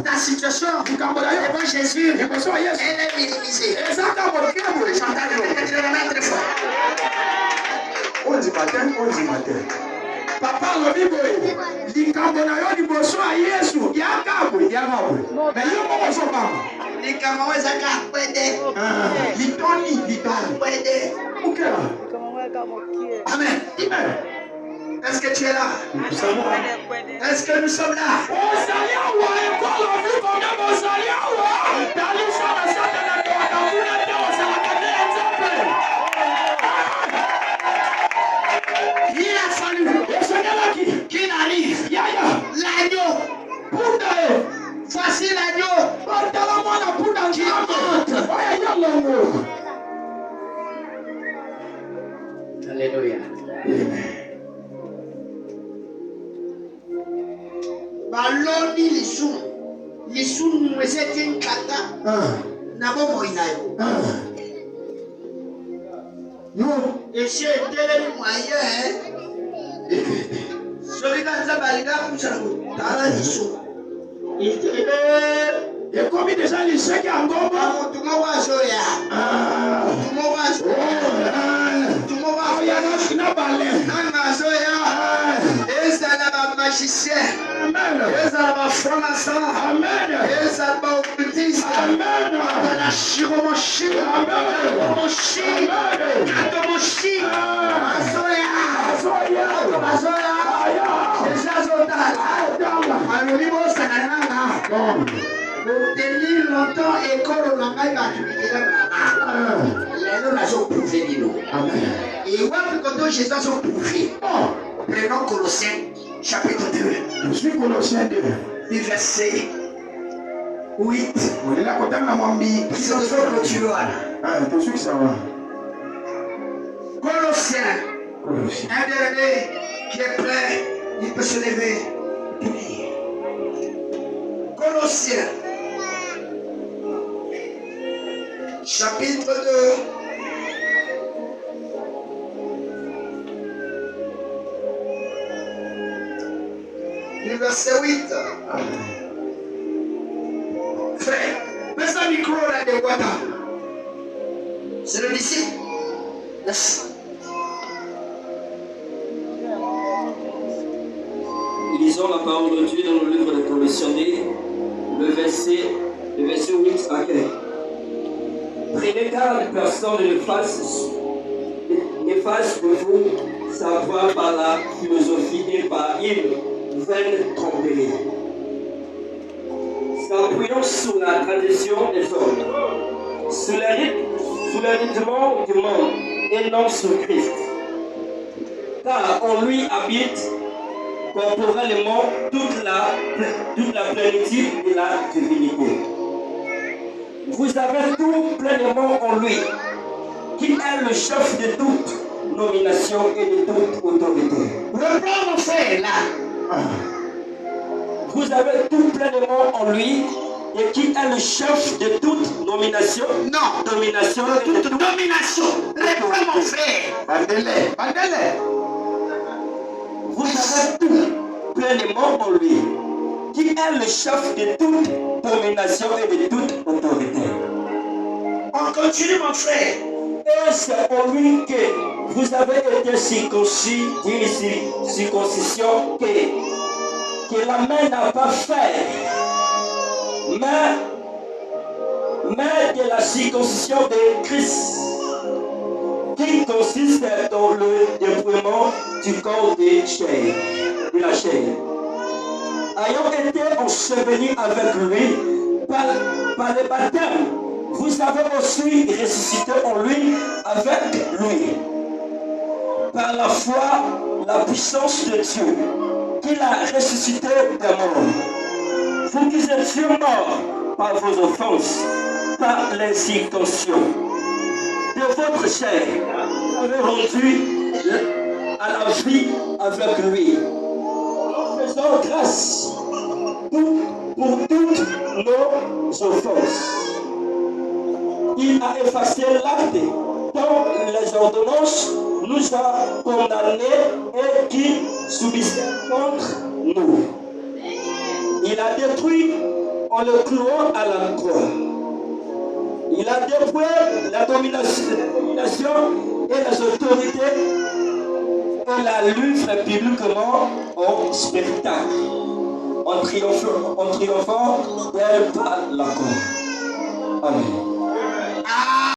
ta situation devant Jésus, elle est minimisée. Chantez le matin très fort. On dit matin. Papa lobi boye likambo na yo liboso ya Yesu yakabwe mais yo moko so mama Likambo ezaka kwede. litoni Kwede. ukela Amen. Est-ce que tu es là? Est-ce que nous sommes là? Il a fallu qu'il arrive. L'agneau. Voici l'agneau qui monte. Alléluia. Baloni lisun mwezeti nkata na bomo inayo. Esi etele moyen. Solika nzabalinga kusala kutala lisun. Et comme il déjà les chèques en gomme, tout le monde va soya. Tout le monde va soya. Tout le monde va soya. Nanga soya. Et ça n'a pas magicien. Amen. Et ça n'a pas franc-maçon. Amen. Et ça n'a pas occultiste. Amen. La chiromochi. Amen. Mochi. Amen. Atomochi. Soya. Soya. Soya. C'est ça Zotal. Alors, il faut s'en pour tenir longtemps et qu'on n'a pas et quand Jésus a prouvé. Prenons Colossiens chapitre 2. Je suis Colossiens 2. Du verset 8. On est là quand on a mon billet. Ils sont trop clôturés. Je suis que ça va. Colossiens. Un dernier qui est prêt, il peut se lever. Colossiens. Chapitre 2. Le verset 8. Frère, mets un micro là de Wata. C'est le disciple. Yes. Lisons la parole de Dieu dans le livre de Colossiens, le verset 8 à 15. Prenez garde, personne ne fasse de vous savoir par la philosophie et par une vaine tromperie. S'appuyons sur la tradition des hommes, sur le rythme du monde et non sur Christ. Car on lui habite corporellement toute la plénitude de la divinité. Vous avez tout pleinement en lui, qui est le chef de toute nomination et de toute autorité. Reprends mon frère là. Vous avez tout pleinement en lui, et qui est le chef de toute nomination. Non. Domination De et de toute toute domination. Reprends mon frère. Bandele. Vous avez tout pleinement en lui, qui est le chef de toute domination et de toute autorité. On continue mon frère. Et c'est en lui que vous avez été circoncis d'une circoncision que la main n'a pas fait, mais de la circoncision de Christ, qui consiste dans le dépouillement du corps de la chair. Ayant été ensevelis avec lui par le baptême, vous avez aussi ressuscité en lui avec lui. Par la foi, la puissance de Dieu, qu'il a ressuscité des morts. Vous qui étiez morts par vos offenses, par l'incirconcision de votre chair, vous avez rendu à la vie avec lui. Faisons grâce pour toutes nos offenses. Il a effacé l'acte dont les ordonnances nous ont condamnés et qui subsistait contre nous. Il Il a détruit en le clouant à la croix. Il a dépouillé la domination et les autorités et l'a lu publiquement en spectacle, en triomphant d'elle par la croix. Amen.